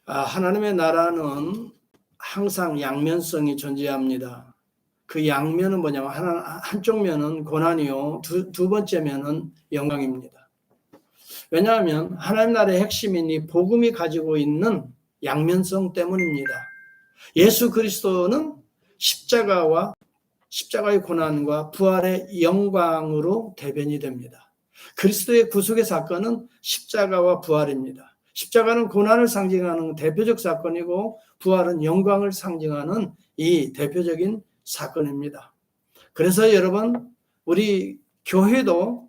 하나님의 나라는 항상 양면성이 존재합니다. 그 양면은 뭐냐면 한쪽 면은 고난이요, 두 번째 면은 영광입니다. 왜냐하면 하나님 나라의 핵심인 이 복음이 가지고 있는 양면성 때문입니다. 예수 그리스도는 십자가의 고난과 부활의 영광으로 대변이 됩니다. 그리스도의 구속의 사건은 십자가와 부활입니다. 십자가는 고난을 상징하는 대표적 사건이고 부활은 영광을 상징하는 이 대표적인 사건입니다. 그래서 여러분, 우리 교회도,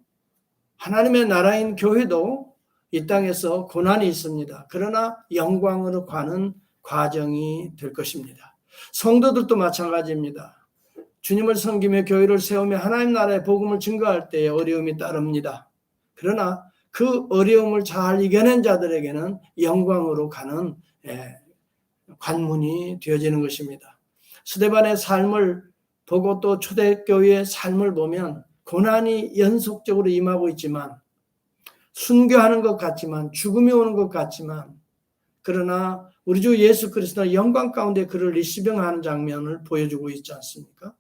하나님의 나라인 교회도 이 땅에서 고난이 있습니다. 그러나 영광으로 가는 과정이 될 것입니다. 성도들도 마찬가지입니다. 주님을 섬기며 교회를 세우며 하나님 나라의 복음을 증거할 때에 어려움이 따릅니다. 그러나 그 어려움을 잘 이겨낸 자들에게는 영광으로 가는 관문이 되어지는 것입니다. 스데반의 삶을 보고 또 초대교회의 삶을 보면 고난이 연속적으로 임하고 있지만, 순교하는 것 같지만, 죽음이 오는 것 같지만, 그러나 우리 주 예수 그리스도는 영광 가운데 그를 리시빙하는 장면을 보여주고 있지 않습니까?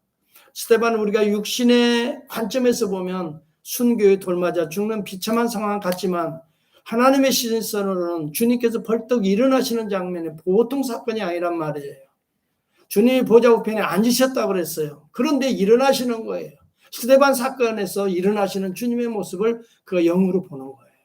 스데반은 우리가 육신의 관점에서 보면 순교에 돌맞아 죽는 비참한 상황 같지만, 하나님의 시선으로는 주님께서 벌떡 일어나시는 장면이 보통 사건이 아니란 말이에요. 주님이 보좌 우편에 앉으셨다고 그랬어요. 그런데 일어나시는 거예요. 스데반 사건에서 일어나시는 주님의 모습을 그 영으로 보는 거예요.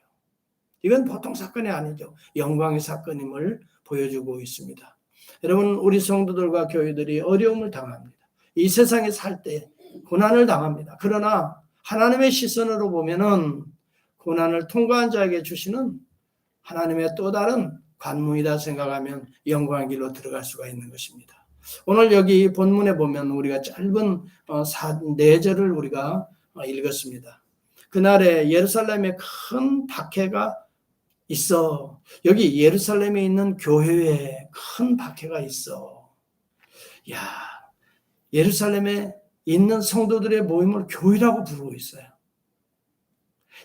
이건 보통 사건이 아니죠. 영광의 사건임을 보여주고 있습니다. 여러분, 우리 성도들과 교회들이 어려움을 당합니다. 이 세상에 살 때 고난을 당합니다. 그러나 하나님의 시선으로 보면은 고난을 통과한 자에게 주시는 하나님의 또 다른 관문이다 생각하면 영광의 길로 들어갈 수가 있는 것입니다. 오늘 여기 본문에 보면 우리가 짧은 4절을 우리가 읽었습니다. 그날에 예루살렘에 큰 박해가 있어. 여기 예루살렘에 있는 교회에 큰 박해가 있어. 예루살렘에 있는 성도들의 모임을 교회라고 부르고 있어요.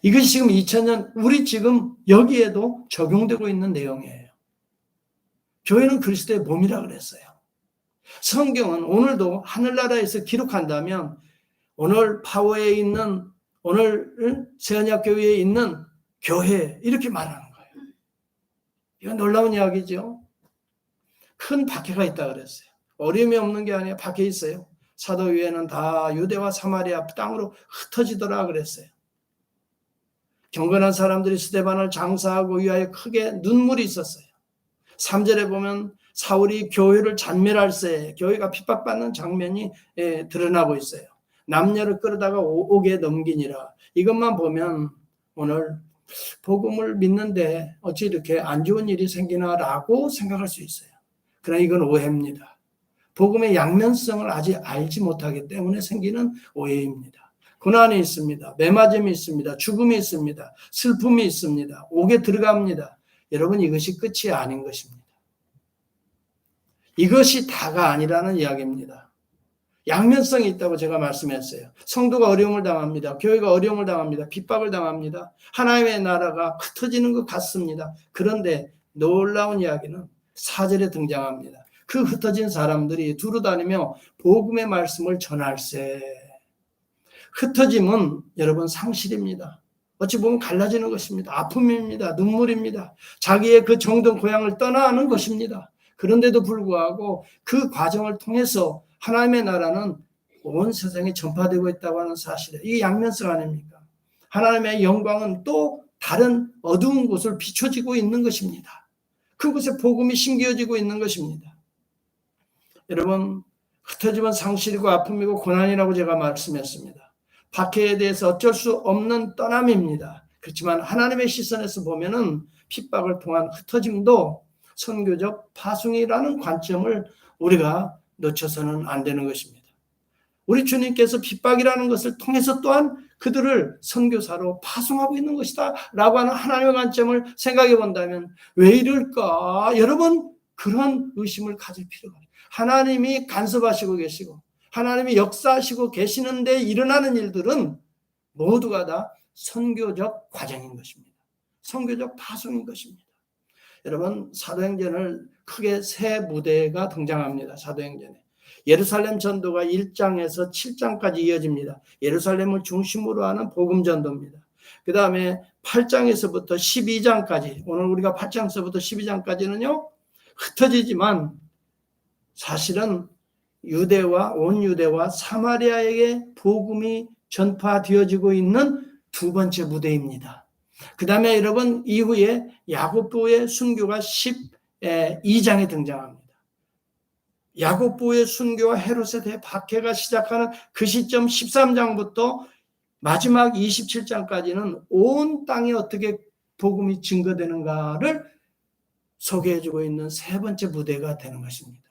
이것이 지금 2000년 우리 지금 여기에도 적용되고 있는 내용이에요. 교회는 그리스도의 몸이라고 그랬어요. 성경은 오늘도 하늘나라에서 기록한다면 오늘 파워에 있는, 오늘 새언약교회에 있는 교회, 이렇게 말하는 거예요. 이건 놀라운 이야기죠. 큰 박해가 있다 그랬어요. 어려움이 없는 게 아니라 박해 있어요. 사도유에는 다 유대와 사마리아 땅으로 흩어지더라 그랬어요. 경건한 사람들이 스데반을 장사하고 위하여 크게 눈물이 있었어요. 3절에 보면 사울이 교회를 잔멸할세, 교회가 핍박받는 장면이 드러나고 있어요. 남녀를 끌어다가 옥에 넘기니라. 이것만 보면 오늘 복음을 믿는데 어찌 이렇게 안 좋은 일이 생기나라고 생각할 수 있어요. 그러나 이건 오해입니다. 복음의 양면성을 아직 알지 못하기 때문에 생기는 오해입니다. 고난이 있습니다. 매맞음이 있습니다. 죽음이 있습니다. 슬픔이 있습니다. 옥에 들어갑니다. 여러분, 이것이 끝이 아닌 것입니다. 이것이 다가 아니라는 이야기입니다. 양면성이 있다고 제가 말씀했어요. 성도가 어려움을 당합니다. 교회가 어려움을 당합니다. 핍박을 당합니다. 하나님의 나라가 흩어지는 것 같습니다. 그런데 놀라운 이야기는 4절에 등장합니다. 그 흩어진 사람들이 두루 다니며 복음의 말씀을 전할세. 흩어짐은 여러분 상실입니다. 어찌 보면 갈라지는 것입니다. 아픔입니다. 눈물입니다. 자기의 그 정든 고향을 떠나는 것입니다. 그런데도 불구하고 그 과정을 통해서 하나님의 나라는 온 세상에 전파되고 있다고 하는 사실이에요. 이게 양면성 아닙니까? 하나님의 영광은 또 다른 어두운 곳을 비춰지고 있는 것입니다. 그곳에 복음이 심겨지고 있는 것입니다. 여러분, 흩어지면 상실이고 아픔이고 고난이라고 제가 말씀했습니다. 박해에 대해서 어쩔 수 없는 떠남입니다. 그렇지만 하나님의 시선에서 보면은 핍박을 통한 흩어짐도 선교적 파송이라는 관점을 우리가 놓쳐서는 안 되는 것입니다. 우리 주님께서 핍박이라는 것을 통해서 또한 그들을 선교사로 파송하고 있는 것이다 라고 하는 하나님의 관점을 생각해 본다면 왜 이럴까? 여러분, 그런 의심을 가질 필요가 있어요. 하나님이 간섭하시고 계시고 하나님이 역사하시고 계시는데 일어나는 일들은 모두가 다 선교적 과정인 것입니다. 선교적 파송인 것입니다. 여러분 사도행전을 크게 세 무대가 등장합니다. 사도행전에 예루살렘 전도가 1장에서 7장까지 이어집니다. 예루살렘을 중심으로 하는 복음 전도입니다. 그 다음에 8장에서부터 12장까지, 오늘 우리가 8장에서부터 12장까지는요 흩어지지만 사실은 유대와 온 유대와 사마리아에게 복음이 전파되어지고 있는 두 번째 무대입니다. 그 다음에 여러분 이후에 야고보의 순교가 12장에 등장합니다. 야고보의 순교와 헤롯에 대해 박해가 시작하는 그 시점 13장부터 마지막 27장까지는 온 땅에 어떻게 복음이 증거되는가를 소개해주고 있는 세 번째 무대가 되는 것입니다.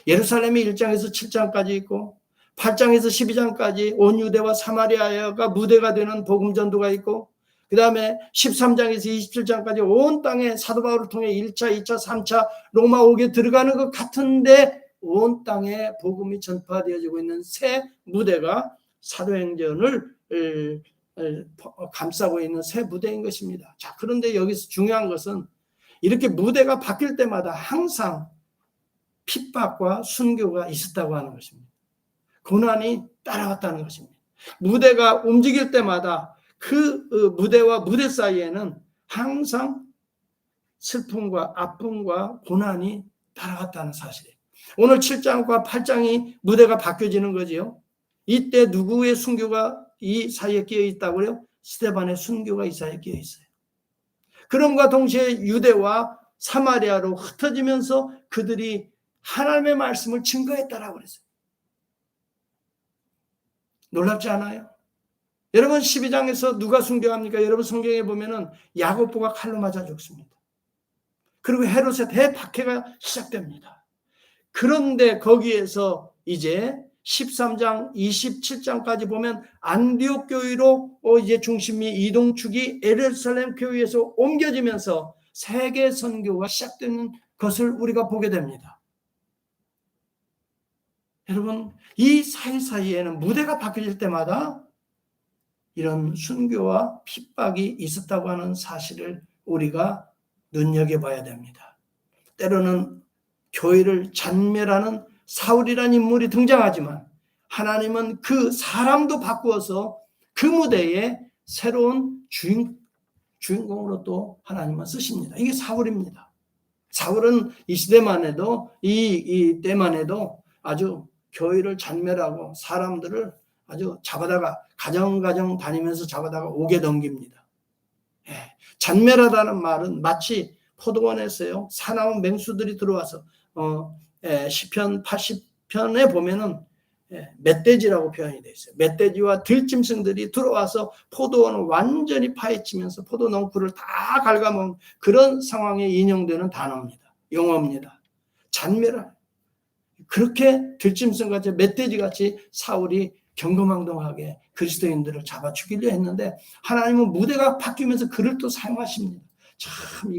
예루살렘이 1장에서 7장까지 있고 8장에서 12장까지 온 유대와 사마리아가 무대가 되는 복음 전도가 있고 그 다음에 13장에서 27장까지 온 땅에 사도 바울을 통해 1차, 2차, 3차 로마 옥에 들어가는 것 같은데 온 땅에 복음이 전파되어지고 있는 새 무대가 사도행전을 감싸고 있는 새 무대인 것입니다. 자, 그런데 여기서 중요한 것은 이렇게 무대가 바뀔 때마다 항상 핍박과 순교가 있었다고 하는 것입니다. 고난이 따라왔다는 것입니다. 무대가 움직일 때마다 그 무대와 무대 사이에는 항상 슬픔과 아픔과 고난이 따라왔다는 사실이에요. 오늘 7장과 8장이 무대가 바뀌어지는 거지요. 이때 누구의 순교가 이 사이에 끼어 있다고요? 스데반의 순교가 이 사이에 끼어 있어요. 그럼과 동시에 유대와 사마리아로 흩어지면서 그들이 하나님의 말씀을 증거했다라고 그랬어요. 놀랍지 않아요? 여러분 12장에서 누가 순교합니까? 여러분 성경에 보면은 야고보가 칼로 맞아 죽습니다. 그리고 헤롯의 대박해가 시작됩니다. 그런데 거기에서 이제 13장 27장까지 보면 안디옥 교회로 이제 중심이 이동축이 예루살렘 교회에서 옮겨지면서 세계 선교가 시작되는 것을 우리가 보게 됩니다. 여러분 이 사이사이에는 무대가 바뀔 때마다 이런 순교와 핍박이 있었다고 하는 사실을 우리가 눈여겨봐야 됩니다. 때로는 교회를 잔멸하는 사울이라는 인물이 등장하지만 하나님은 그 사람도 바꾸어서 그 무대에 새로운 주인공으로 또 하나님은 쓰십니다. 이게 사울입니다. 사울은 이 시대만 해도 이 때만 해도 아주 교회를 잔멸하고 사람들을 아주 잡아다가 가정 다니면서 잡아다가 옥에 넘깁니다. 예, 잔멸하다는 말은 마치 포도원에서요 사나운 맹수들이 들어와서 시편 80편에 보면은 멧돼지라고 표현이 되어 있어요. 멧돼지와 들짐승들이 들어와서 포도원을 완전히 파헤치면서 포도 넝쿨을 다 갉아먹는 그런 상황에 인용되는 단어입니다. 용어입니다. 잔멸한 그렇게 들짐승같이 멧돼지같이 사울이 경거망동하게 그리스도인들을 잡아 죽이려 했는데 하나님은 무대가 바뀌면서 그를 또 사용하십니다. 참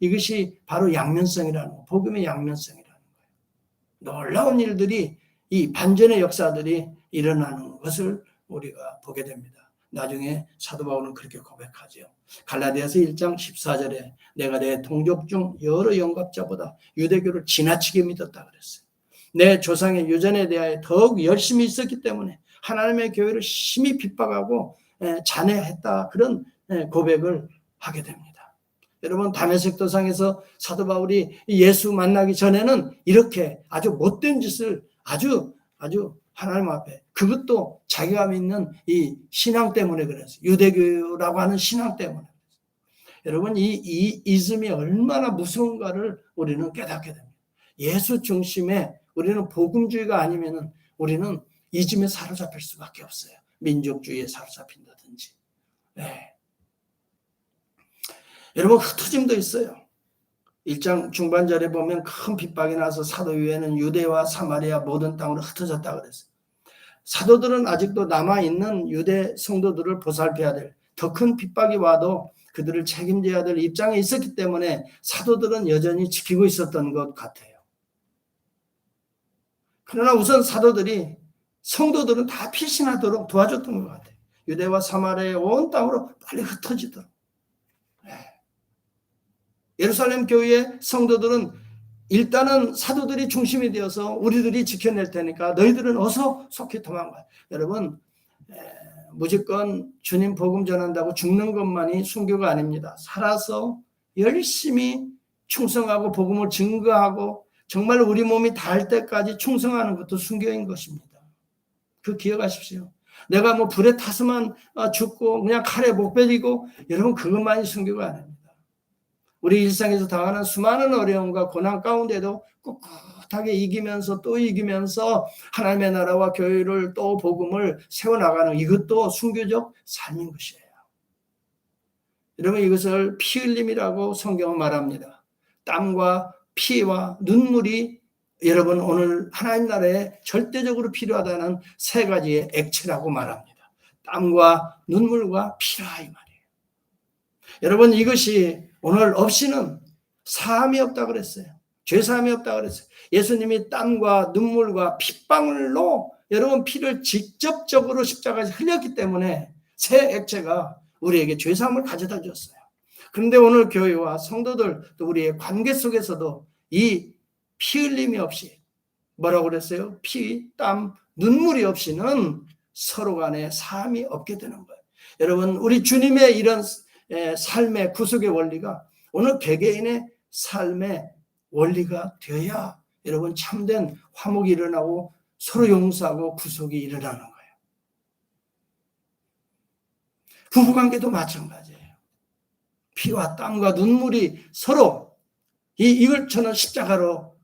이것이 바로 양면성이라는 거, 복음의 양면성이라는 거예요. 놀라운 일들이 이 반전의 역사들이 일어나는 것을 우리가 보게 됩니다. 나중에 사도 바울은 그렇게 고백하죠. 갈라디아서 1장 14절에 내가 내 동족 중 여러 영갑자보다 유대교를 지나치게 믿었다 그랬어요. 내 조상의 유전에 대하여 더욱 열심히 있었기 때문에 하나님의 교회를 심히 핍박하고 잔해했다 그런 고백을 하게 됩니다. 여러분 다메섹 도상에서 사도 바울이 예수 만나기 전에는 이렇게 아주 못된 짓을 아주 하나님 앞에 그것도 자기가 믿는 이 신앙 때문에 그랬어요. 유대교라고 하는 신앙 때문에. 여러분 이 이즘이 얼마나 무서운가를 우리는 깨닫게 됩니다. 예수 중심의 우리는 복음주의가 아니면은 우리는 이즘에 사로잡힐 수밖에 없어요. 민족주의에 사로잡힌다든지. 네. 여러분 흩어짐도 있어요. 1장 중반절에 보면 큰 핍박이 나서 사도유회는 유대와 사마리아 모든 땅으로 흩어졌다 그랬어요. 사도들은 아직도 남아있는 유대 성도들을 보살펴야 될 더 큰 핍박이 와도 그들을 책임져야 될 입장에 있었기 때문에 사도들은 여전히 지키고 있었던 것 같아요. 그러나 우선 사도들이 성도들은 다 피신하도록 도와줬던 것 같아요. 유대와 사마리아의 온 땅으로 빨리 흩어지도록. 예루살렘 교회의 성도들은 일단은 사도들이 중심이 되어서 우리들이 지켜낼 테니까 너희들은 어서 속히 도망가. 여러분, 무조건 주님 복음 전한다고 죽는 것만이 순교가 아닙니다. 살아서 열심히 충성하고 복음을 증거하고 정말 우리 몸이 닿을 때까지 충성하는 것도 순교인 것입니다. 그 기억하십시오. 내가 뭐 불에 타서만 죽고 그냥 칼에 목 베리고, 여러분 그것만이 순교가 아닙니다. 우리 일상에서 당하는 수많은 어려움과 고난 가운데도 꿋꿋하게 이기면서 또 이기면서 하나님의 나라와 교회를 또 복음을 세워나가는, 이것도 순교적 삶인 것이에요. 여러분, 이것을 피 흘림이라고 성경은 말합니다. 땀과 피와 눈물이 여러분 오늘 하나님 나라에 절대적으로 필요하다는 세 가지의 액체라고 말합니다. 땀과 눈물과 피라 이 말이에요. 여러분, 이것이 오늘 없이는 사함이 없다 그랬어요. 죄사함이 없다 그랬어요. 예수님이 땀과 눈물과 핏방울로 여러분 피를 직접적으로 십자가에서 흘렸기 때문에 새 액체가 우리에게 죄사함을 가져다 줬어요. 그런데 오늘 교회와 성도들 또 우리의 관계 속에서도 이 피 흘림이 없이, 뭐라고 그랬어요? 피, 땀, 눈물이 없이는 서로 간에 사함이 없게 되는 거예요. 여러분, 우리 주님의 이런 삶의 구속의 원리가 오늘 개개인의 삶의 원리가 되어야 여러분 참된 화목이 일어나고 서로 용서하고 구속이 일어나는 거예요. 부부관계도 마찬가지예요. 피와 땀과 눈물이 서로 이걸 저는 십자가로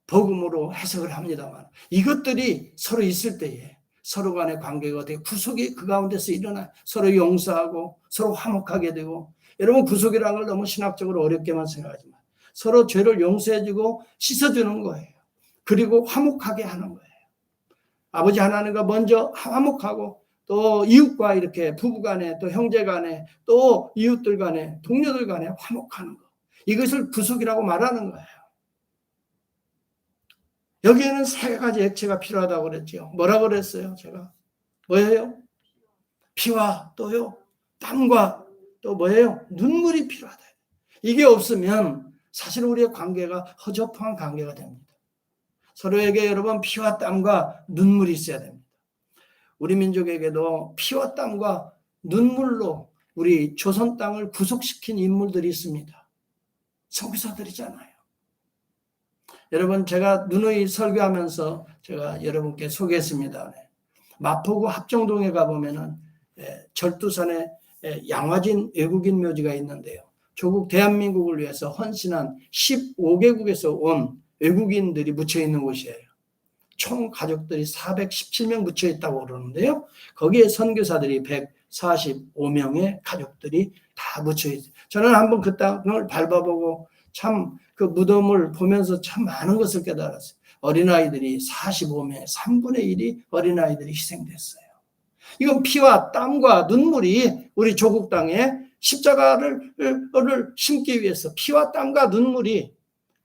복음으로 해석을 합니다만, 이것들이 서로 있을 때에 서로 간의 관계가 되고 구속이 그 가운데서 일어나 서로 용서하고 서로 화목하게 되고, 여러분 구속이라는 걸 너무 신학적으로 어렵게만 생각하지만 서로 죄를 용서해주고 씻어주는 거예요. 그리고 화목하게 하는 거예요. 아버지 하나님과 먼저 화목하고 또 이웃과 이렇게 부부간에 또 형제간에 또 이웃들 간에 동료들 간에 화목하는 거, 이것을 구속이라고 말하는 거예요. 여기에는 세 가지 액체가 필요하다고 그랬죠. 뭐라고 그랬어요? 제가 뭐예요? 피와 또요 땀과 또 뭐예요? 눈물이 필요하다. 이게 없으면 사실 우리의 관계가 허접한 관계가 됩니다. 서로에게 여러분 피와 땀과 눈물이 있어야 됩니다. 우리 민족에게도 피와 땀과 눈물로 우리 조선 땅을 구속시킨 인물들이 있습니다. 선교사들이잖아요. 여러분, 제가 누누이 설교하면서 제가 여러분께 소개했습니다. 마포구 합정동에 가보면은 절두산에 양화진 외국인 묘지가 있는데요. 조국 대한민국을 위해서 헌신한 15개국에서 온 외국인들이 묻혀 있는 곳이에요. 총 가족들이 417명 묻혀 있다고 그러는데요. 거기에 선교사들이 145명의 가족들이 다 묻혀 있어요. 저는 한번 그 땅을 밟아보고 참 그 무덤을 보면서 참 많은 것을 깨달았어요. 어린아이들이 45명, 3분의 1이 어린아이들이 희생됐어요. 이건 피와 땀과 눈물이 우리 조국 땅에 십자가를 심기 위해서 피와 땀과 눈물이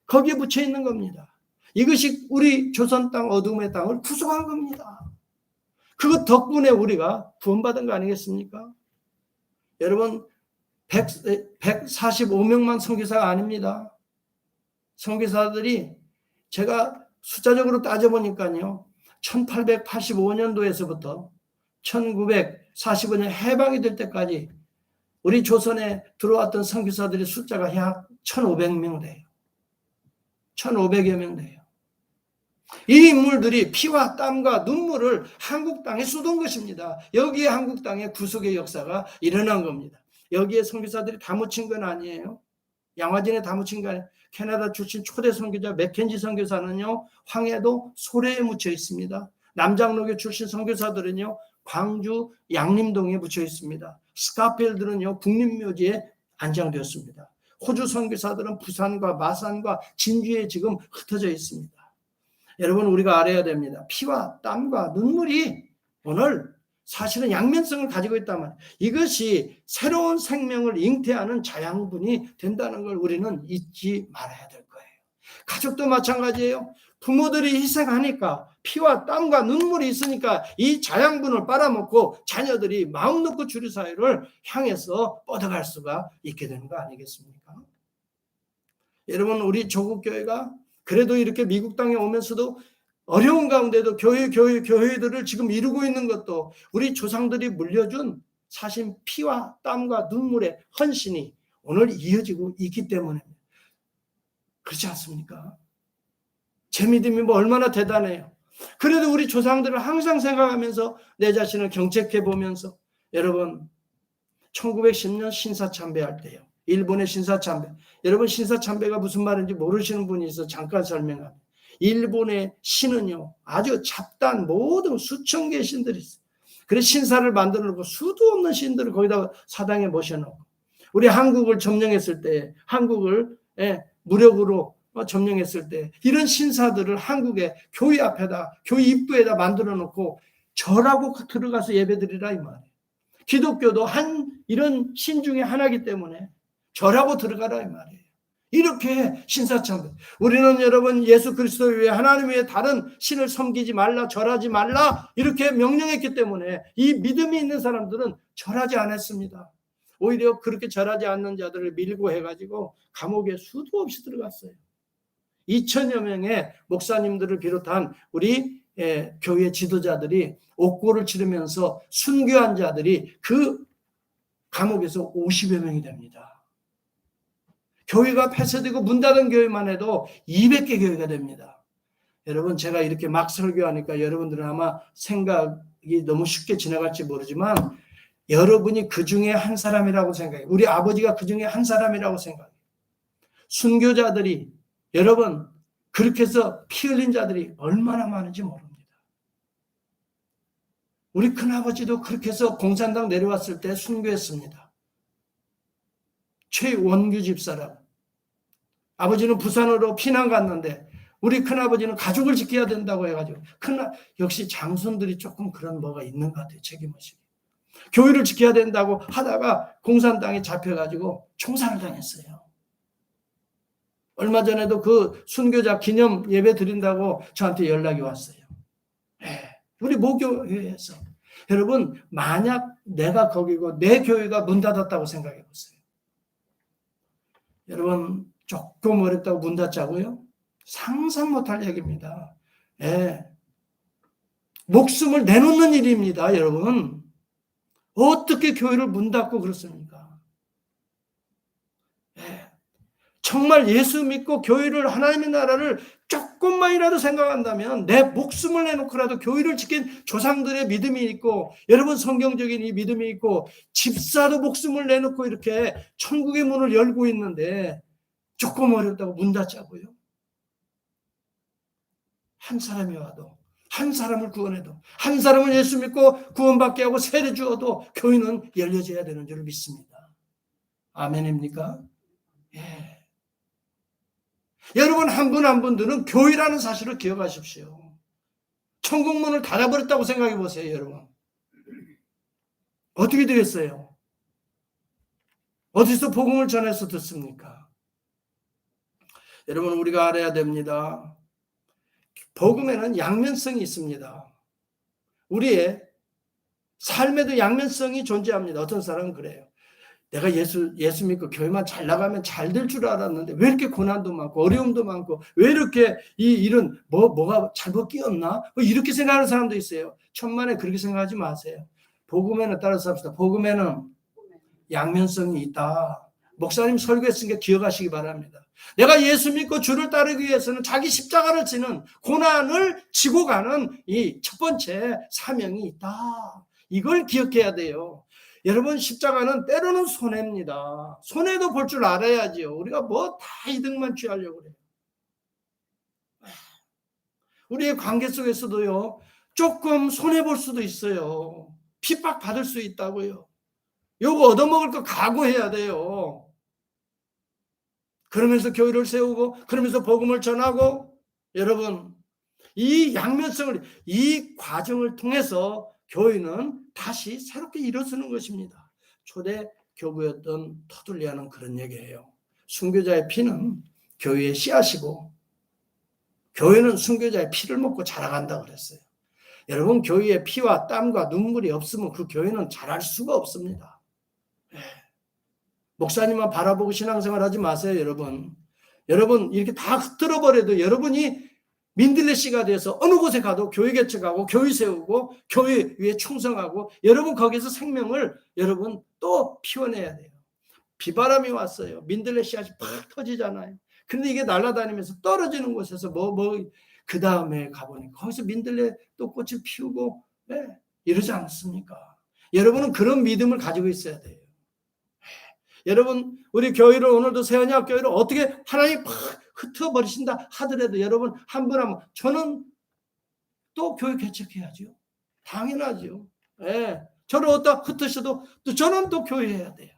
거기에 묻혀 있는 겁니다. 이것이 우리 조선 땅 어둠의 땅을 구속한 겁니다. 그것 덕분에 우리가 구원받은 거 아니겠습니까? 여러분, 145명만 선교사가 아닙니다. 선교사들이 제가 숫자적으로 따져보니까요, 1885년도에서부터 1945년 해방이 될 때까지 우리 조선에 들어왔던 선교사들의 숫자가 약 1,500명 돼요. 1,500여 명 돼요. 이 인물들이 피와 땀과 눈물을 한국 땅에 쏟은 것입니다. 여기에 한국 땅에 구속의 역사가 일어난 겁니다. 여기에 선교사들이 다 묻힌 건 아니에요. 양화진에 다 묻힌 거 아니에요. 캐나다 출신 초대 선교자 맥켄지 선교사는요, 황해도 소래에 묻혀 있습니다. 남장로교 출신 선교사들은요, 광주 양림동에 묻혀 있습니다. 스카필들은요, 국립묘지에 안장되었습니다. 호주 선교사들은 부산과 마산과 진주에 지금 흩어져 있습니다. 여러분, 우리가 알아야 됩니다. 피와 땀과 눈물이 오늘 사실은 양면성을 가지고 있다면 이것이 새로운 생명을 잉태하는 자양분이 된다는 걸 우리는 잊지 말아야 될 거예요. 가족도 마찬가지예요. 부모들이 희생하니까 피와 땀과 눈물이 있으니까 이 자양분을 빨아먹고 자녀들이 마음 놓고 주류 사회를 향해서 뻗어갈 수가 있게 되는 거 아니겠습니까? 여러분, 우리 조국 교회가 그래도 이렇게 미국 땅에 오면서도 어려운 가운데도 교회들을 지금 이루고 있는 것도 우리 조상들이 물려준 사실 피와 땀과 눈물의 헌신이 오늘 이어지고 있기 때문입니다. 그렇지 않습니까? 제 믿음이 뭐 얼마나 대단해요. 그래도 우리 조상들을 항상 생각하면서 내 자신을 경책해 보면서, 여러분 1910년 신사참배할 때요, 일본의 신사참배, 여러분 신사참배가 무슨 말인지 모르시는 분이 있어 잠깐 설명합니다. 일본의 신은요 아주 잡다한 모든 수천 개의 신들이 있어요. 그래서 신사를 만들어 놓고 수도 없는 신들을 거기다 사당에 모셔놓고, 우리 한국을 점령했을 때, 한국을 무력으로 점령했을 때 이런 신사들을 한국의 교회 앞에다, 교회 입구에다 만들어 놓고 절하고 들어가서 예배드리라 이 말이에요. 기독교도 이런 신 중에 하나이기 때문에 절하고 들어가라 이 말이에요. 이렇게 신사참배. 우리는 여러분 예수 그리스도 외에 하나님 외에 다른 신을 섬기지 말라, 절하지 말라 이렇게 명령했기 때문에 이 믿음이 있는 사람들은 절하지 않았습니다. 오히려 그렇게 절하지 않는 자들을 밀고 해가지고 감옥에 수도 없이 들어갔어요. 2,000여 명의 목사님들을 비롯한 우리 교회 지도자들이 옥고를 치르면서 순교한 자들이 그 감옥에서 50여 명이 됩니다. 교회가 폐쇄되고 문 닫은 교회만 해도 200개 교회가 됩니다. 여러분, 제가 이렇게 막 설교하니까 여러분들은 아마 생각이 너무 쉽게 지나갈지 모르지만 여러분이 그 중에 한 사람이라고 생각해요. 우리 아버지가 그 중에 한 사람이라고 생각해요. 순교자들이, 여러분 그렇게 해서 피 흘린 자들이 얼마나 많은지 모릅니다. 우리 큰아버지도 그렇게 해서 공산당 내려왔을 때 순교했습니다. 최원규 집사라고. 아버지는 부산으로 피난 갔는데 우리 큰아버지는 가족을 지켜야 된다고 해가지고, 역시 장손들이 조금 그런 뭐가 있는 것 같아요. 책임의식이. 교회를 지켜야 된다고 하다가 공산당에 잡혀가지고 총살을 당했어요. 얼마 전에도 그 순교자 기념 예배 드린다고 저한테 연락이 왔어요. 우리 모교회에서. 여러분, 만약 내가 거기고 내 교회가 문 닫았다고 생각해 보세요. 여러분, 조금 어렵다고 문 닫자고요? 상상 못할 얘기입니다. 목숨을 내놓는 일입니다, 여러분. 어떻게 교회를 문 닫고 그렇습니까? 정말 예수 믿고 교회를, 하나님의 나라를 조금만이라도 생각한다면 내 목숨을 내놓고라도 교회를 지킨 조상들의 믿음이 있고, 여러분 성경적인 이 믿음이 있고, 집사도 목숨을 내놓고 이렇게 천국의 문을 열고 있는데 조금 어렵다고 문 닫자고요? 한 사람이 와도, 한 사람을 구원해도, 한 사람을 예수 믿고 구원받게 하고 세례 주어도 교회는 열려져야 되는 줄 믿습니다. 아멘입니까? 예. 여러분 한 분 한 분들은 교회라는 사실을 기억하십시오. 천국문을 닫아버렸다고 생각해 보세요. 여러분 어떻게 되겠어요? 어디서 복음을 전해서 듣습니까? 여러분, 우리가 알아야 됩니다. 복음에는 양면성이 있습니다. 우리의 삶에도 양면성이 존재합니다. 어떤 사람은 그래요. 내가 예수 믿고 교회만 잘 나가면 잘 될 줄 알았는데 왜 이렇게 고난도 많고 어려움도 많고 왜 이렇게 이런 뭐가 잘못 끼었나? 이렇게 생각하는 사람도 있어요. 천만에 그렇게 생각하지 마세요. 복음에는, 따라서 합시다. 복음에는 양면성이 있다. 목사님 설교했으니까 기억하시기 바랍니다. 내가 예수 믿고 주를 따르기 위해서는 자기 십자가를 지는, 고난을 지고 가는 이 첫 번째 사명이 있다. 이걸 기억해야 돼요. 여러분, 십자가는 때로는 손해입니다. 손해도 볼 줄 알아야지요. 우리가 뭐 다 이득만 취하려고 그래요. 우리의 관계 속에서도요, 조금 손해볼 수도 있어요. 핍박 받을 수 있다고요. 요거 얻어먹을 거 각오해야 돼요. 그러면서 교회를 세우고, 그러면서 복음을 전하고, 여러분 이 양면성을, 이 과정을 통해서 교회는 다시 새롭게 일어서는 것입니다. 초대 교부였던 터둘리아는 그런 얘기예요. 순교자의 피는 교회의 씨앗이고 교회는 순교자의 피를 먹고 자라간다 그랬어요. 여러분, 교회에 피와 땀과 눈물이 없으면 그 교회는 자랄 수가 없습니다. 네. 목사님만 바라보고 신앙생활 하지 마세요, 여러분. 여러분, 이렇게 다 흩어버려도 여러분이 민들레씨가 돼서 어느 곳에 가도 교회 개척하고 교회 세우고 교회 위에 충성하고 여러분 거기서 생명을 여러분 또 피워내야 돼요. 비바람이 왔어요. 민들레씨앗이 팍 터지잖아요. 근데 이게 날아다니면서 떨어지는 곳에서 그 다음에 가보니까 거기서 민들레 또 꽃을 피우고 네, 이러지 않습니까? 여러분은 그런 믿음을 가지고 있어야 돼요. 여러분, 우리 교회를 오늘도 세언약 교회를 어떻게 하나님 팍 흩어버리신다 하더라도 여러분 한 분 하면 저는 또 교회 개척해야죠. 당연하죠. 예. 저를 어디다 흩으셔도 또 저는 또 교회 해야 돼요.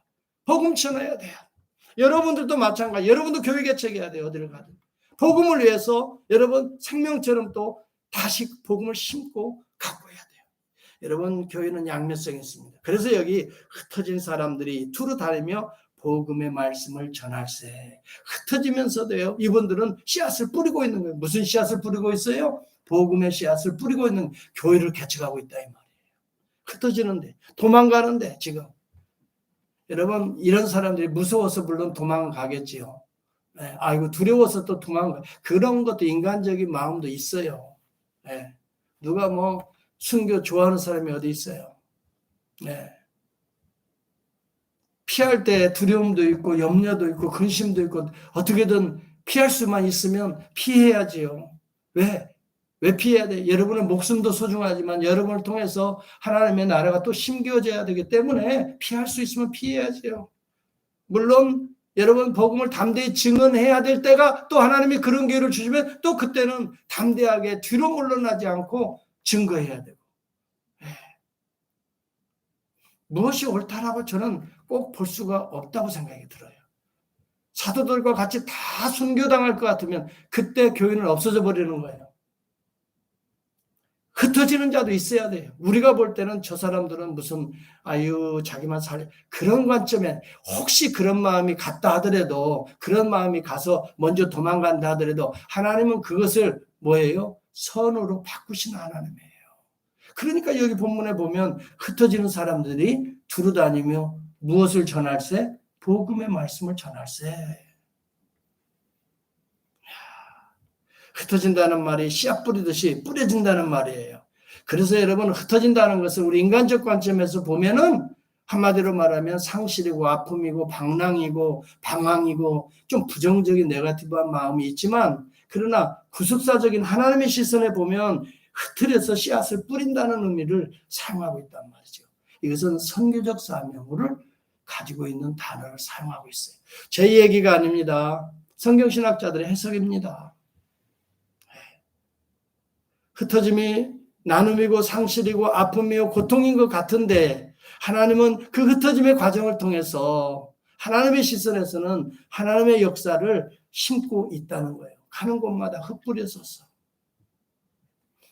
복음 전해야 돼요. 여러분들도 마찬가지. 여러분도 교회 개척해야 돼요. 어디를 가든. 복음을 위해서 여러분 생명처럼 또 다시 복음을 심고 가꾸어야 돼요. 여러분, 교회는 양면성이 있습니다. 그래서 여기 흩어진 사람들이 두루 다니며 복음의 말씀을 전할세. 흩어지면서도요, 이분들은 씨앗을 뿌리고 있는 거예요. 무슨 씨앗을 뿌리고 있어요? 복음의 씨앗을 뿌리고 있는 교회를 개척하고 있다 이 말이에요. 흩어지는데, 도망가는데 지금. 여러분, 이런 사람들이 무서워서 물론 도망가겠지요. 네, 아이고 두려워서 또 도망가. 그런 것도 인간적인 마음도 있어요. 네, 누가 뭐 순교 좋아하는 사람이 어디 있어요? 네. 피할 때 두려움도 있고 염려도 있고 근심도 있고 어떻게든 피할 수만 있으면 피해야지요. 왜? 왜 피해야 돼? 여러분의 목숨도 소중하지만 여러분을 통해서 하나님의 나라가 또 심겨져야 되기 때문에 피할 수 있으면 피해야지요. 물론 여러분 복음을 담대히 증언해야 될 때가 또 하나님이 그런 기회를 주시면 또 그때는 담대하게 뒤로 물러나지 않고 증거해야 되고. 무엇이 옳다라고 저는 꼭 볼 수가 없다고 생각이 들어요. 사도들과 같이 다 순교당할 것 같으면 그때 교회는 없어져 버리는 거예요. 흩어지는 자도 있어야 돼요. 우리가 볼 때는 저 사람들은 무슨 자기만 그런 관점에 혹시 그런 마음이 갔다 하더라도 그런 마음이 가서 먼저 도망간다 하더라도 하나님은 그것을 뭐예요? 선으로 바꾸시는 하나님이에요. 그러니까 여기 본문에 보면 흩어지는 사람들이 두루 다니며 무엇을 전할세? 복음의 말씀을 전할세. 흩어진다는 말이 씨앗 뿌리듯이 뿌려진다는 말이에요. 그래서 여러분 흩어진다는 것을 우리 인간적 관점에서 보면은 한마디로 말하면 상실이고 아픔이고 방랑이고 방황이고 좀 부정적인 네거티브한 마음이 있지만 그러나 구속사적인 하나님의 시선에 보면 흩어져서 씨앗을 뿌린다는 의미를 사용하고 있단 말이죠. 이것은 선교적 사명을 가지고 있는 단어를 사용하고 있어요. 제 얘기가 아닙니다. 성경신학자들의 해석입니다. 흩어짐이 나눔이고 상실이고 아픔이고 고통인 것 같은데 하나님은 그 흩어짐의 과정을 통해서 하나님의 시선에서는 하나님의 역사를 심고 있다는 거예요. 가는 곳마다 흩뿌려서서.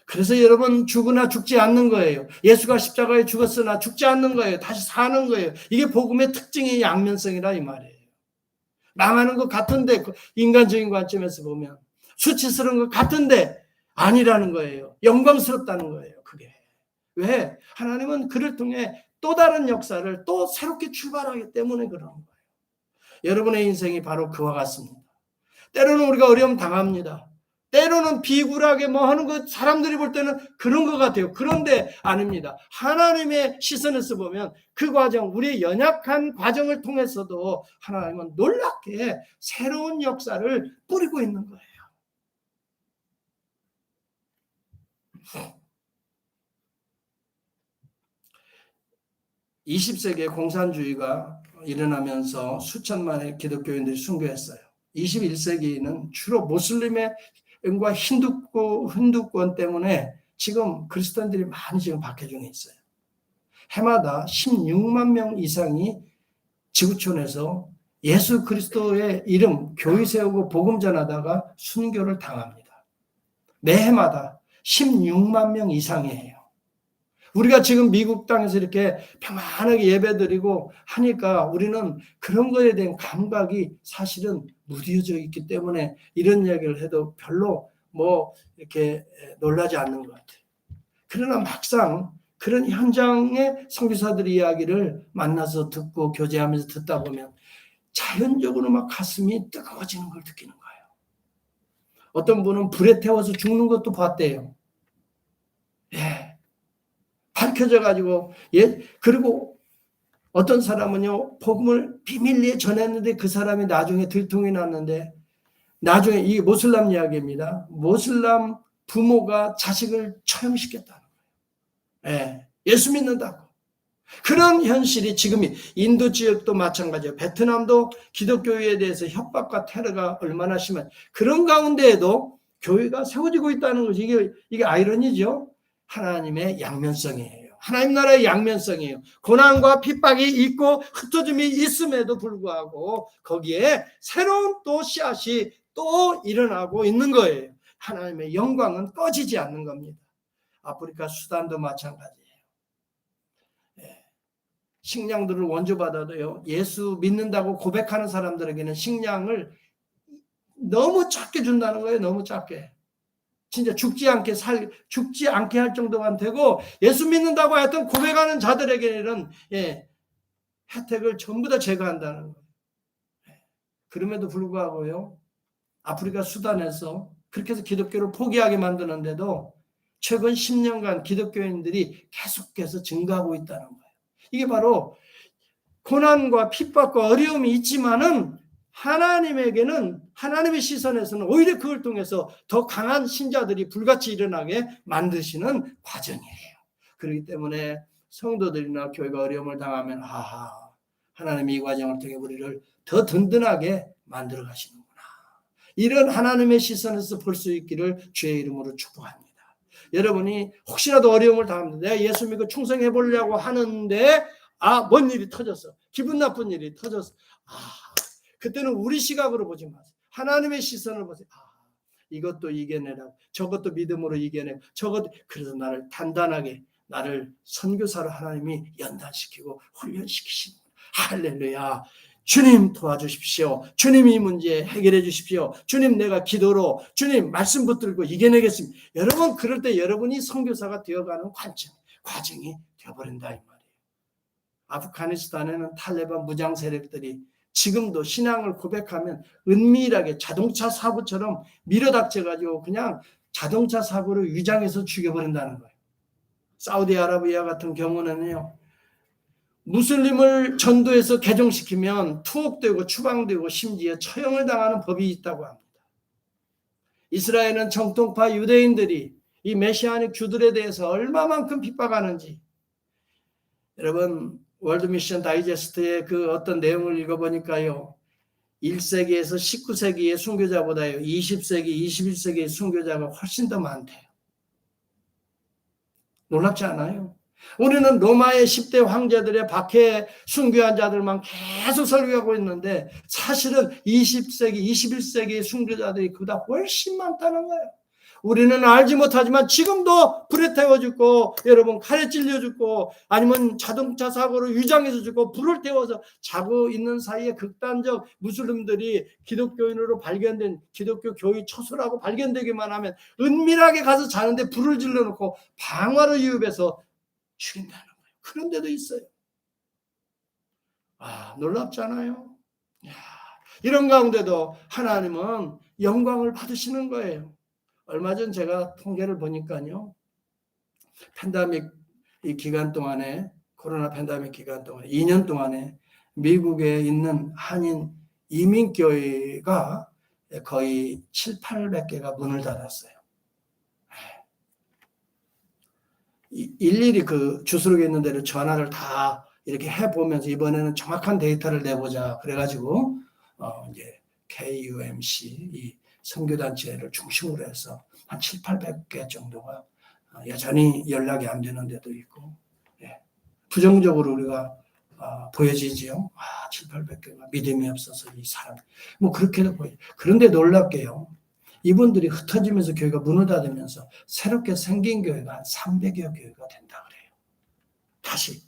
그래서 여러분 죽으나 죽지 않는 거예요. 예수가 십자가에 죽었으나 죽지 않는 거예요. 다시 사는 거예요. 이게 복음의 특징의 양면성이라 이 말이에요. 망하는 것 같은데 인간적인 관점에서 보면 수치스러운 것 같은데 아니라는 거예요. 영광스럽다는 거예요. 그게. 왜? 하나님은 그를 통해 또 다른 역사를 또 새롭게 출발하기 때문에 그런 거예요. 여러분의 인생이 바로 그와 같습니다. 때로는 우리가 어려움 당합니다. 때로는 비굴하게 뭐 하는 것 사람들이 볼 때는 그런 것 같아요. 그런데 아닙니다. 하나님의 시선에서 보면 그 과정, 우리의 연약한 과정을 통해서도 하나님은 놀랍게 새로운 역사를 뿌리고 있는 거예요. 20세기에 공산주의가 일어나면서 수천만의 기독교인들이 순교했어요. 21세기는 주로 모슬림과 힌두권 때문에 지금 그리스도인들이 많이 지금 박해 중에 있어요. 해마다 16만 명 이상이 지구촌에서 예수 그리스도의 이름 교회 세우고 복음 전하다가 순교를 당합니다. 매해마다 16만 명 이상이에요. 우리가 지금 미국 땅에서 이렇게 평안하게 예배드리고 하니까 우리는 그런 거에 대한 감각이 사실은 무뎌져 있기 때문에 이런 이야기를 해도 별로 뭐 이렇게 놀라지 않는 것 같아요. 그러나 막상 그런 현장의 선교사들의 이야기를 만나서 듣고 교제하면서 듣다 보면 자연적으로 막 가슴이 뜨거워지는 걸 느끼는 거예요. 어떤 분은 불에 태워서 죽는 것도 봤대요. 예. 밝혀져 가지고, 예. 그리고 어떤 사람은요, 복음을 비밀리에 전했는데 그 사람이 나중에 들통이 났는데, 나중에 이게 모슬람 이야기입니다. 모슬람 부모가 자식을 처형시켰다는 거예요. 예. 예수 믿는다고. 그런 현실이 지금 인도 지역도 마찬가지예요. 베트남도 기독교에 대해서 협박과 테러가 얼마나 심한, 그런 가운데에도 교회가 세워지고 있다는 것이 이게 아이러니죠. 하나님의 양면성이에요. 하나님 나라의 양면성이에요. 고난과 핍박이 있고 흩어짐이 있음에도 불구하고 거기에 새로운 또 씨앗이 또 일어나고 있는 거예요. 하나님의 영광은 꺼지지 않는 겁니다. 아프리카 수단도 마찬가지예요. 식량들을 원조받아도요, 예수 믿는다고 고백하는 사람들에게는 식량을 너무 작게 준다는 거예요. 너무 작게. 진짜 죽지 않게 할 정도만 되고, 예수 믿는다고 하여튼 고백하는 자들에게는 혜택을 전부 다 제거한다는 거예요. 그럼에도 불구하고요, 아프리카 수단에서 그렇게 해서 기독교를 포기하게 만드는데도 최근 10년간 기독교인들이 계속해서 증가하고 있다는 거예요. 이게 바로 고난과 핍박과 어려움이 있지만은 하나님에게는, 하나님의 시선에서는 오히려 그걸 통해서 더 강한 신자들이 불같이 일어나게 만드시는 과정이에요. 그렇기 때문에 성도들이나 교회가 어려움을 당하면 하나님이 이 과정을 통해 우리를 더 든든하게 만들어 가시는구나, 이런 하나님의 시선에서 볼 수 있기를 주의 이름으로 축복합니다. 여러분이 혹시라도 어려움을 당하면 내가 예수 믿고 충성해 보려고 하는데 뭔 일이 터졌어, 기분 나쁜 일이 터졌어, 그때는 우리 시각으로 보지 마세요. 하나님의 시선을 보세요. 이것도 이겨내라고, 저것도 믿음으로 이겨내고, 저것도, 그래서 나를 단단하게, 나를 선교사로 하나님이 연단시키고 훈련시키시는 거예요. 할렐루야. 주님 도와주십시오. 주님 이 문제 해결해 주십시오. 주님 내가 기도로, 주님 말씀 붙들고 이겨내겠습니다. 여러분, 그럴 때 여러분이 선교사가 되어가는 과정이 되어버린다 이 말이에요. 아프가니스탄에는 탈레반 무장 세력들이 지금도 신앙을 고백하면 은밀하게 자동차 사고처럼 밀어닥쳐가지고 그냥 자동차 사고로 위장해서 죽여버린다는 거예요. 사우디아라비아 같은 경우는요, 무슬림을 전도해서 개종시키면 투옥되고 추방되고 심지어 처형을 당하는 법이 있다고 합니다. 이스라엘은 정통파 유대인들이 이 메시아닉 주들에 대해서 얼마만큼 핍박하는지, 여러분 월드 미션 다이제스트의 그 어떤 내용을 읽어보니까요, 1세기에서 19세기의 순교자보다요 20세기, 21세기의 순교자가 훨씬 더 많대요. 놀랍지 않아요? 우리는 로마의 10대 황제들의 박해 순교한 자들만 계속 설교하고 있는데 사실은 20세기, 21세기의 순교자들이 그보다 훨씬 많다는 거예요. 우리는 알지 못하지만 지금도 불에 태워 죽고, 여러분 칼에 찔려 죽고, 아니면 자동차 사고로 위장해서 죽고, 불을 태워서 자고 있는 사이에 극단적 무슬림들이 기독교인으로 발견된, 기독교 교의 처소라고 발견되기만 하면 은밀하게 가서 자는데 불을 질러놓고 방화로 유입해서 죽인다는 거예요. 그런 데도 있어요. 놀랍잖아요. 이런 가운데도 하나님은 영광을 받으시는 거예요. 얼마 전 제가 통계를 보니까요, 팬데믹 이 기간 동안에, 코로나 팬데믹 기간 동안에 2년 동안에 미국에 있는 한인 이민교회가 거의 700~800개가 문을 닫았어요. 일일이 그 주소록에 있는 데를 전화를 다 이렇게 해보면서 이번에는 정확한 데이터를 내보자 그래가지고 이제 KUMC 이 선교단체를 중심으로 해서 한 700~800개 정도가 여전히 연락이 안 되는 데도 있고, 부정적으로 우리가 보여지지요. 700~800개가 믿음이 없어서 이 사람, 뭐 그렇게도 보여요. 그런데 놀랍게요, 이분들이 흩어지면서 교회가 문을 닫으면서 새롭게 생긴 교회가 한 300여 교회가 된다 그래요. 다시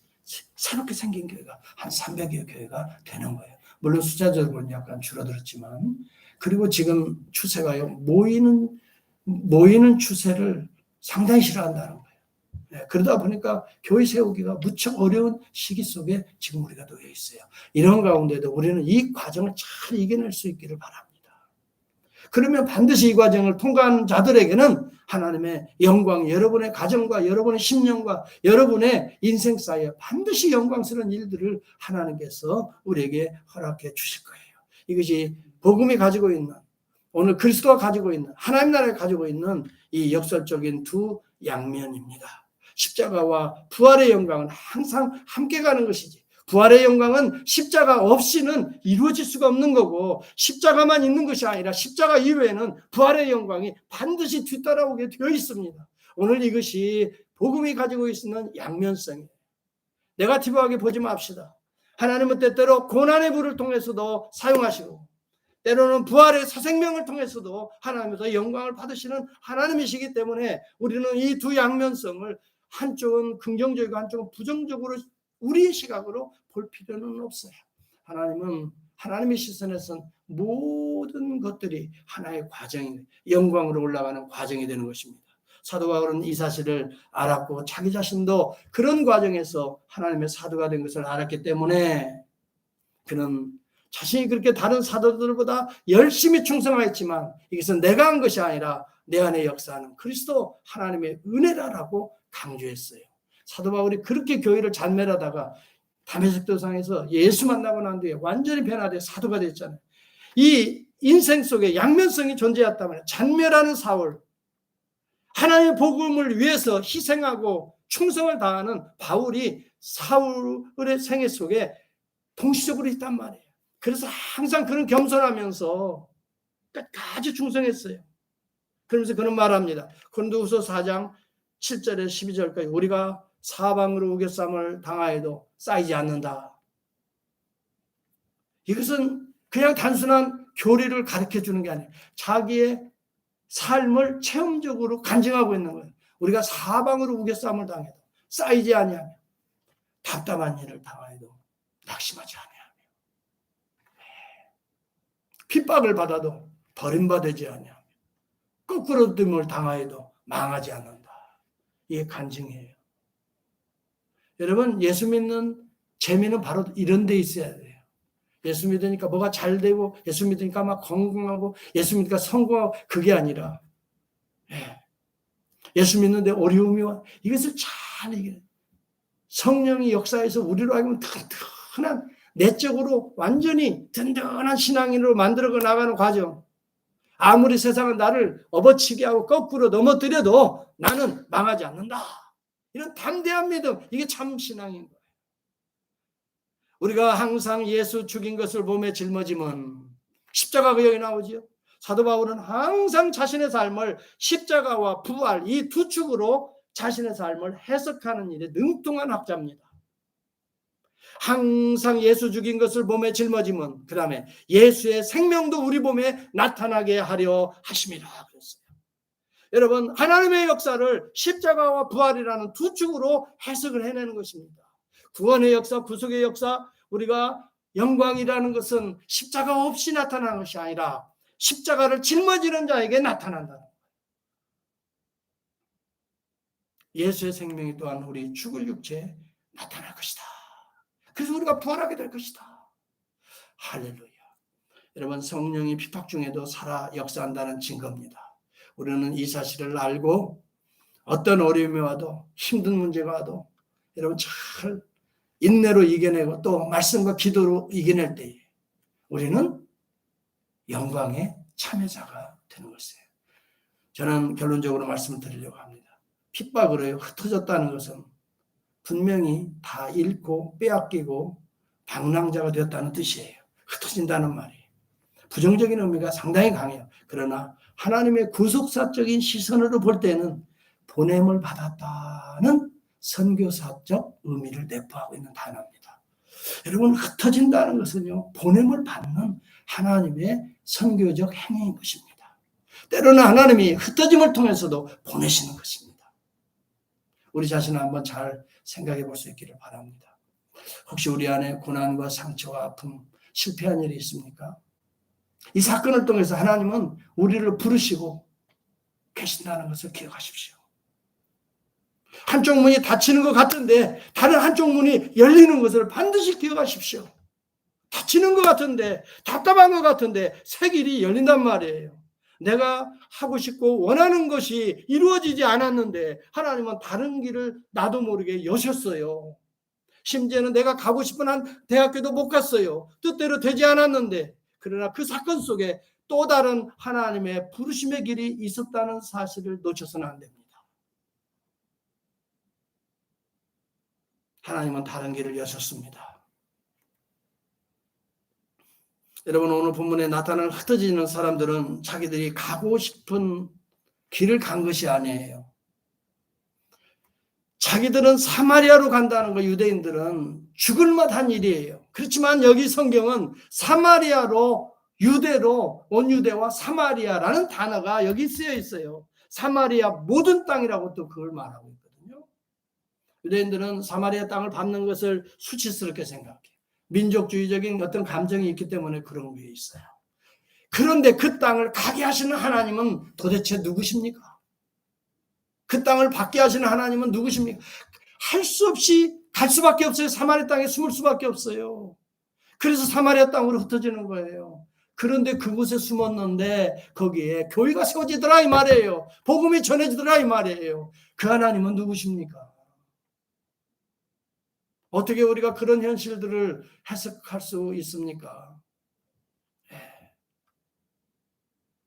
새롭게 생긴 교회가 한 300여 교회가 되는 거예요. 물론 숫자적으로는 약간 줄어들었지만, 그리고 지금 추세가요, 모이는 모이는 추세를 상당히 싫어한다는 거예요. 그러다 보니까 교회 세우기가 무척 어려운 시기 속에 지금 우리가 놓여 있어요. 이런 가운데도 우리는 이 과정을 잘 이겨낼 수 있기를 바랍니다. 그러면 반드시 이 과정을 통과한 자들에게는 하나님의 영광이 여러분의 가정과 여러분의 심령과 여러분의 인생 사이에 반드시 영광스러운 일들을 하나님께서 우리에게 허락해 주실 거예요. 이것이 복음이 가지고 있는, 오늘 그리스도가 가지고 있는, 하나님 나라에 가지고 있는 이 역설적인 두 양면입니다. 십자가와 부활의 영광은 항상 함께 가는 것이지, 부활의 영광은 십자가 없이는 이루어질 수가 없는 거고, 십자가만 있는 것이 아니라 십자가 이외에는 부활의 영광이 반드시 뒤따라오게 되어 있습니다. 오늘 이것이 복음이 가지고 있는 양면성이에요. 네거티브하게 보지 맙시다. 하나님은 때때로 고난의 불을 통해서도 사용하시고, 때로는 부활의 새 생명을 통해서도 하나님에서 영광을 받으시는 하나님이시기 때문에 우리는 이 두 양면성을 한쪽은 긍정적이고 한쪽은 부정적으로 우리의 시각으로 볼 필요는 없어요. 하나님은 하나님의 시선에선 모든 것들이 하나의 과정이, 영광으로 올라가는 과정이 되는 것입니다. 사도 바울은 이 사실을 알았고 자기 자신도 그런 과정에서 하나님의 사도가 된 것을 알았기 때문에 그는 자신이 그렇게 다른 사도들보다 열심히 충성하였지만 이것은 내가 한 것이 아니라 내 안에 역사하는 그리스도 하나님의 은혜라고 강조했어요. 사도 바울이 그렇게 교회를 잔멸하다가 다메섹 도상에서 예수 만나고 난 뒤에 완전히 변화돼 사도가 됐잖아요. 이 인생 속에 양면성이 존재했다면 잔멸하는 사울, 하나님의 복음을 위해서 희생하고 충성을 다하는 바울이 사울의 생애 속에 동시적으로 있단 말이에요. 그래서 항상 그는 겸손하면서 끝까지 충성했어요. 그러면서 그는 말합니다. 고린도후서 4장 7절에 12절까지 우리가 사방으로 우겨쌈을 당하여도 쌓이지 않는다. 이것은 그냥 단순한 교리를 가르쳐주는 게 아니에요. 자기의 삶을 체험적으로 간증하고 있는 거예요. 우리가 사방으로 우겨쌈을 당해도 쌓이지 아니하며 답답한 일을 당하여도 낙심하지 아니하며 핍박을 받아도 버림받지 아니하며 거꾸로듦을 당하여도 망하지 않는다. 이게 간증이에요. 여러분, 예수 믿는 재미는 바로 이런 데 있어야 돼요. 예수 믿으니까 뭐가 잘 되고 예수 믿으니까 막 건강하고 예수 믿으니까 성공하고 그게 아니라 예수 믿는데 어려움이 와 이것을 잘 이겨요. 성령이 역사해서 우리로 하여금 튼튼한 내적으로 완전히 든든한 신앙인으로 만들어 나가는 과정. 아무리 세상은 나를 업어치게 하고 거꾸로 넘어뜨려도 나는 망하지 않는다. 이런 담대한 믿음, 이게 참 신앙인 거예요. 우리가 항상 예수 죽인 것을 몸에 짊어지면 십자가가 여기 나오지요. 사도 바울은 항상 자신의 삶을 십자가와 부활 이 두 축으로 자신의 삶을 해석하는 일에 능통한 학자입니다. 항상 예수 죽인 것을 몸에 짊어지면 그 다음에 예수의 생명도 우리 몸에 나타나게 하려 하심이라 그랬어요. 여러분, 하나님의 역사를 십자가와 부활이라는 두 축으로 해석을 해내는 것입니다. 구원의 역사, 구속의 역사, 우리가 영광이라는 것은 십자가 없이 나타나는 것이 아니라 십자가를 짊어지는 자에게 나타난다. 예수의 생명이 또한 우리 죽을 육체에 나타날 것이다. 그래서 우리가 부활하게 될 것이다. 할렐루야. 여러분, 성령이 핍박 중에도 살아 역사한다는 증거입니다. 우리는 이 사실을 알고 어떤 어려움이 와도 힘든 문제가 와도 여러분 잘 인내로 이겨내고 또 말씀과 기도로 이겨낼 때에 우리는 영광의 참여자가 되는 것이에요. 저는 결론적으로 말씀을 드리려고 합니다. 핍박으로 흩어졌다는 것은 분명히 다 잃고 빼앗기고 방랑자가 되었다는 뜻이에요. 흩어진다는 말이 부정적인 의미가 상당히 강해요. 그러나 하나님의 구속사적인 시선으로 볼 때는 보냄을 받았다는 선교사적 의미를 내포하고 있는 단어입니다. 여러분, 흩어진다는 것은요, 보냄을 받는 하나님의 선교적 행위인 것입니다. 때로는 하나님이 흩어짐을 통해서도 보내시는 것입니다. 우리 자신을 한번 잘 생각해 볼 수 있기를 바랍니다. 혹시 우리 안에 고난과 상처와 아픔, 실패한 일이 있습니까? 이 사건을 통해서 하나님은 우리를 부르시고 계신다는 것을 기억하십시오. 한쪽 문이 닫히는 것 같은데 다른 한쪽 문이 열리는 것을 반드시 기억하십시오. 닫히는 것 같은데, 답답한 것 같은데 새 길이 열린단 말이에요. 내가 하고 싶고 원하는 것이 이루어지지 않았는데 하나님은 다른 길을 나도 모르게 여셨어요. 심지어는 내가 가고 싶은 한 대학교도 못 갔어요. 뜻대로 되지 않았는데, 그러나 그 사건 속에 또 다른 하나님의 부르심의 길이 있었다는 사실을 놓쳐서는 안 됩니다. 하나님은 다른 길을 여셨습니다. 여러분, 오늘 본문에 나타난 흩어지는 사람들은 자기들이 가고 싶은 길을 간 것이 아니에요. 자기들은 사마리아로 간다는 거, 유대인들은 죽을 맛한 일이에요. 그렇지만 여기 성경은 사마리아로, 유대로, 온 유대와 사마리아라는 단어가 여기 쓰여 있어요. 사마리아 모든 땅이라고 또 그걸 말하고 있거든요. 유대인들은 사마리아 땅을 밟는 것을 수치스럽게 생각해요. 민족주의적인 어떤 감정이 있기 때문에 그런 게 있어요. 그런데 그 땅을 가게 하시는 하나님은 도대체 누구십니까? 그 땅을 받게 하시는 하나님은 누구십니까? 할 수 없이 갈 수밖에 없어요. 사마리아 땅에 숨을 수밖에 없어요. 그래서 사마리아 땅으로 흩어지는 거예요. 그런데 그곳에 숨었는데 거기에 교회가 세워지더라 이 말이에요. 복음이 전해지더라 이 말이에요. 그 하나님은 누구십니까? 어떻게 우리가 그런 현실들을 해석할 수 있습니까?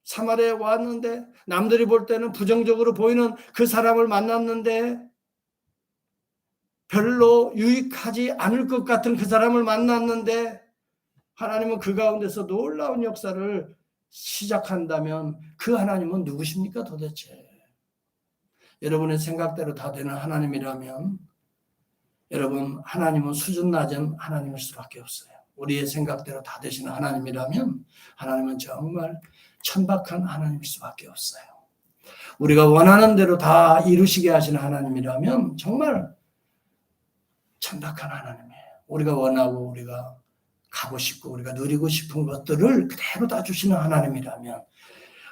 사마리아에 왔는데 남들이 볼 때는 부정적으로 보이는 그 사람을 만났는데 별로 유익하지 않을 것 같은 그 사람을 만났는데 하나님은 그 가운데서 놀라운 역사를 시작한다면 그 하나님은 누구십니까 도대체? 여러분의 생각대로 다 되는 하나님이라면 여러분, 하나님은 수준 낮은 하나님일 수밖에 없어요. 우리의 생각대로 다 되시는 하나님이라면 하나님은 정말 천박한 하나님일 수밖에 없어요. 우리가 원하는 대로 다 이루시게 하시는 하나님이라면 정말 천박한 하나님이에요. 우리가 원하고 우리가 가고 싶고 우리가 누리고 싶은 것들을 그대로 다 주시는 하나님이라면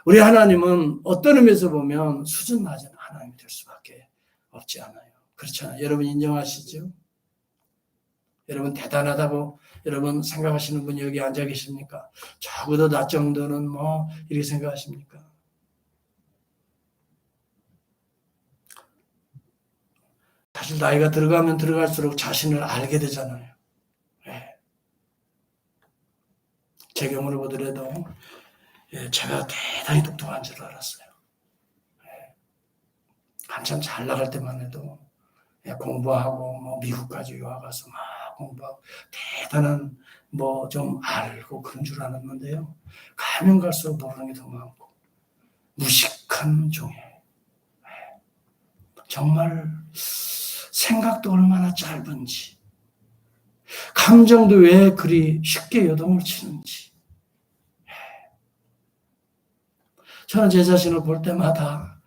우리 하나님은 어떤 의미에서 보면 수준 낮은 하나님이 될 수밖에 없지 않아요. 그렇잖아요. 여러분 인정하시죠? 여러분 대단하다고 여러분 생각하시는 분이 여기 앉아 계십니까? 적어도 나 정도는 뭐 이렇게 생각하십니까? 사실 나이가 들어가면 들어갈수록 자신을 알게 되잖아요. 네. 제 경우를 보더라도 제가 대단히 똑똑한 줄 알았어요. 한참 잘 나갈 때만 해도 공부하고 뭐 미국까지 유학 가서 막 공부하고 대단한 뭐 좀 알고 그런 줄 알았는데요. 가면 갈수록 모르는 게 더 많고 무식한 종이에요. 정말 생각도 얼마나 짧은지 감정도 왜 그리 쉽게 요동을 치는지 저는 제 자신을 볼 때마다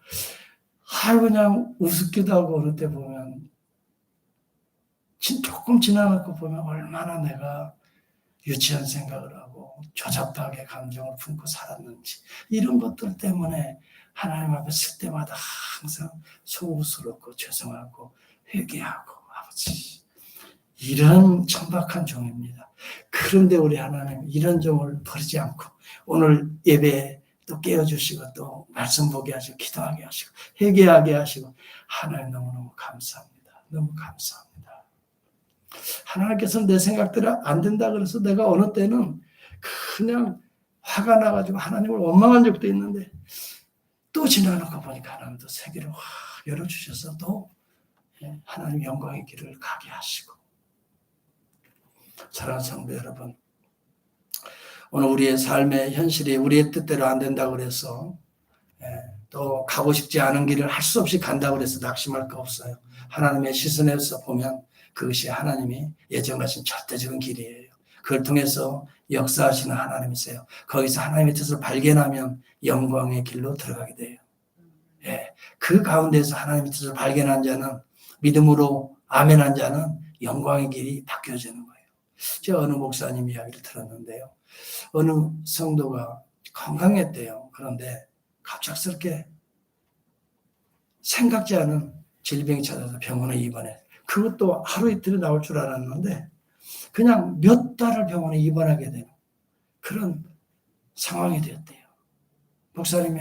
그냥 우습기도 하고 어느 때 보면 조금 지나놓고 보면 얼마나 내가 유치한 생각을 하고 조잡하게 감정을 품고 살았는지 이런 것들 때문에 하나님 앞에 설 때마다 항상 소우스럽고 죄송하고 회개하고 아버지 이런 천박한 종입니다. 그런데 우리 하나님 이런 종을 버리지 않고 오늘 예배에 또 깨워주시고 또 말씀 보게 하시고 기도하게 하시고 회개하게 하시고 하나님 너무너무 감사합니다. 너무 감사합니다. 하나님께서는 내 생각대로 안 된다 그래서 내가 어느 때는 그냥 화가 나가지고 하나님을 원망한 적도 있는데 또 지나놓고 보니까 하나님도 세계를 확 열어주셔서 또 하나님 영광의 길을 가게 하시고 사랑하는 성도 여러분 오늘 우리의 삶의 현실이 우리의 뜻대로 안 된다고 그래서 또 가고 싶지 않은 길을 할 수 없이 간다고 해서 낙심할 거 없어요. 하나님의 시선에서 보면 그것이 하나님이 예정하신 절대적인 길이에요. 그걸 통해서 역사하시는 하나님이세요. 거기서 하나님의 뜻을 발견하면 영광의 길로 들어가게 돼요. 그 가운데서 하나님의 뜻을 발견한 자는 믿음으로 아멘한 자는 영광의 길이 바뀌어지는 거예요. 제가 어느 목사님 이야기를 들었는데요. 어느 성도가 건강했대요. 그런데 갑작스럽게 생각지 않은 질병이 찾아서 병원에 입원해. 그것도 하루 이틀에 나올 줄 알았는데 그냥 몇 달을 병원에 입원하게 되는 그런 상황이 되었대요. 목사님이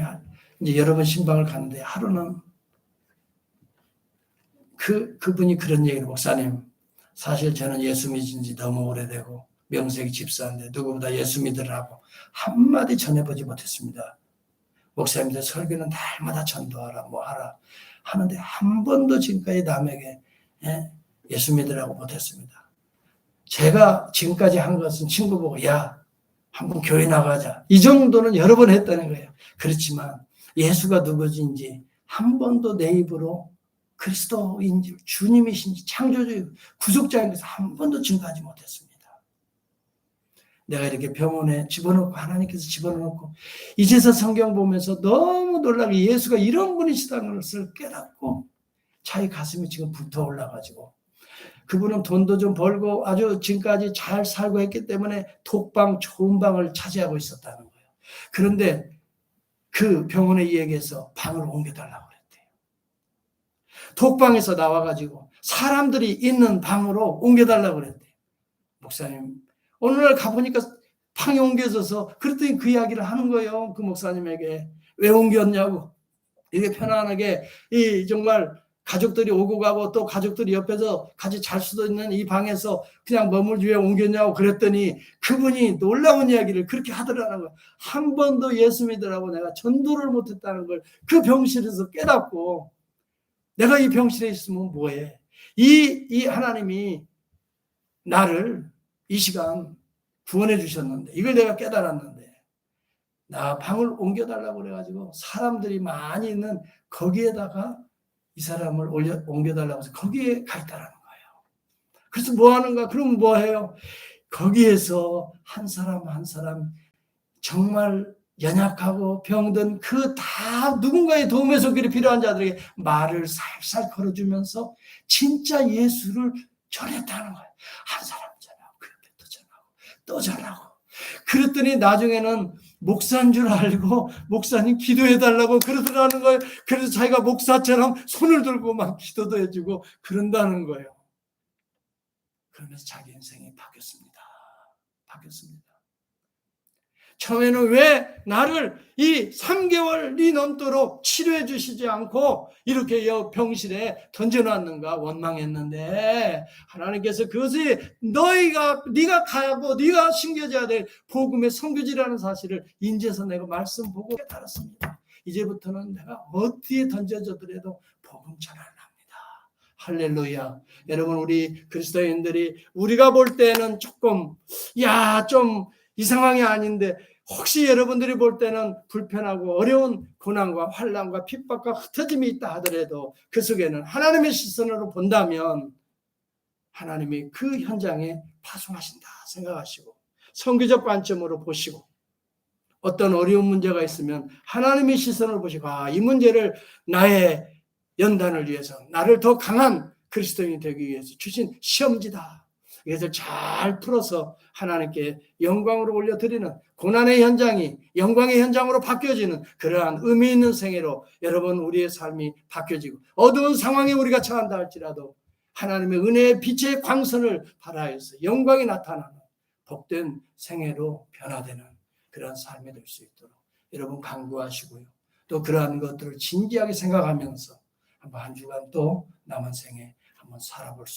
이제 여러 번 신방을 갔는데 하루는 그분이 그런 얘기를, 목사님, 사실 저는 예수 믿은 지 너무 오래되고 명색이 집사인데 누구보다 예수 믿으라고 한마디 전해보지 못했습니다. 목사님들 설교는 날마다 전도하라 뭐 하라 하는데 한 번도 지금까지 남에게 예수 믿으라고 못했습니다. 제가 지금까지 한 것은 친구 보고 야 한번 교회 나가자 이 정도는 여러 번 했다는 거예요. 그렇지만 예수가 누구인지 한 번도 내 입으로 그리스도인지 주님이신지 창조주 구속자인 것을 한 번도 증거하지 못했습니다. 내가 이렇게 병원에 집어넣고 하나님께서 집어넣고 이제서 성경 보면서 너무 놀라게 예수가 이런 분이시다는 것을 깨닫고 자기 가슴이 지금 불타올라가지고, 그분은 돈도 좀 벌고 아주 지금까지 잘 살고 했기 때문에 독방 좋은 방을 차지하고 있었다는 거예요. 그런데 그 병원에 이야기해서 방을 옮겨달라고 그랬대요. 독방에서 나와가지고 사람들이 있는 방으로 옮겨달라고 그랬대요. 목사님 어느 날 가보니까 방에 옮겨져서, 그랬더니 그 이야기를 하는 거예요. 그 목사님에게 왜 옮겼냐고. 이게 편안하게 이 정말 가족들이 오고 가고 또 가족들이 옆에서 같이 잘 수도 있는 이 방에서 그냥 머물지 왜 옮겼냐고 그랬더니 그분이 놀라운 이야기를 그렇게 하더라는 거예요. 한 번도 예수 믿으라고 내가 전도를 못했다는 걸 그 병실에서 깨닫고, 내가 이 병실에 있으면 뭐해. 이 하나님이 나를 이 시간 구원해 주셨는데 이걸 내가 깨달았는데 나 방을 옮겨달라고 그래가지고 사람들이 많이 있는 거기에다가 이 사람을 옮겨달라고 해서 거기에 가 있다라는 거예요. 그래서 뭐 하는가? 그럼 뭐 해요? 거기에서 한 사람 한 사람 정말 연약하고 병든 그 다 누군가의 도움의 손길이 필요한 자들에게 말을 살살 걸어주면서 진짜 예수를 전했다는 거예요. 한 사람 전하고 그 옆에 또 전하고 또 전하고. 그랬더니 나중에는 목사인 줄 알고 목사님 기도해달라고 그러더라는 거예요. 그래서 자기가 목사처럼 손을 들고 막 기도도 해주고 그런다는 거예요. 그러면서 자기 인생이 바뀌었습니다. 처음에는 왜 나를 이 3개월이 넘도록 치료해 주시지 않고 이렇게 병실에 던져놨는가 원망했는데, 하나님께서 그것이 네가 가고 네가 심겨져야 될 복음의 선교지라는 사실을 인지해서 내가 말씀 보고 깨달았습니다. 이제부터는 내가 어디에 던져져더라도 복음 전하랍니다. 할렐루야. 여러분, 우리 그리스도인들이 우리가 볼 때는 조금 좀 이 상황이 아닌데 혹시 여러분들이 볼 때는 불편하고 어려운 고난과 환난과 핍박과 흩어짐이 있다 하더라도 그 속에는 하나님의 시선으로 본다면 하나님이 그 현장에 파송하신다 생각하시고 선교적 관점으로 보시고, 어떤 어려운 문제가 있으면 하나님의 시선을 보시고 이 문제를 나의 연단을 위해서 나를 더 강한 그리스도인이 되기 위해서 주신 시험지다. 이것을 잘 풀어서 하나님께 영광으로 올려드리는 고난의 현장이 영광의 현장으로 바뀌어지는 그러한 의미 있는 생애로 여러분 우리의 삶이 바뀌어지고, 어두운 상황에 우리가 처한다 할지라도 하나님의 은혜의 빛의 광선을 발하여서 영광이 나타나는 복된 생애로 변화되는 그런 삶이 될 수 있도록 여러분 간구하시고요. 또 그러한 것들을 진지하게 생각하면서 한번 한 주간 또 남은 생에 한번 살아볼 수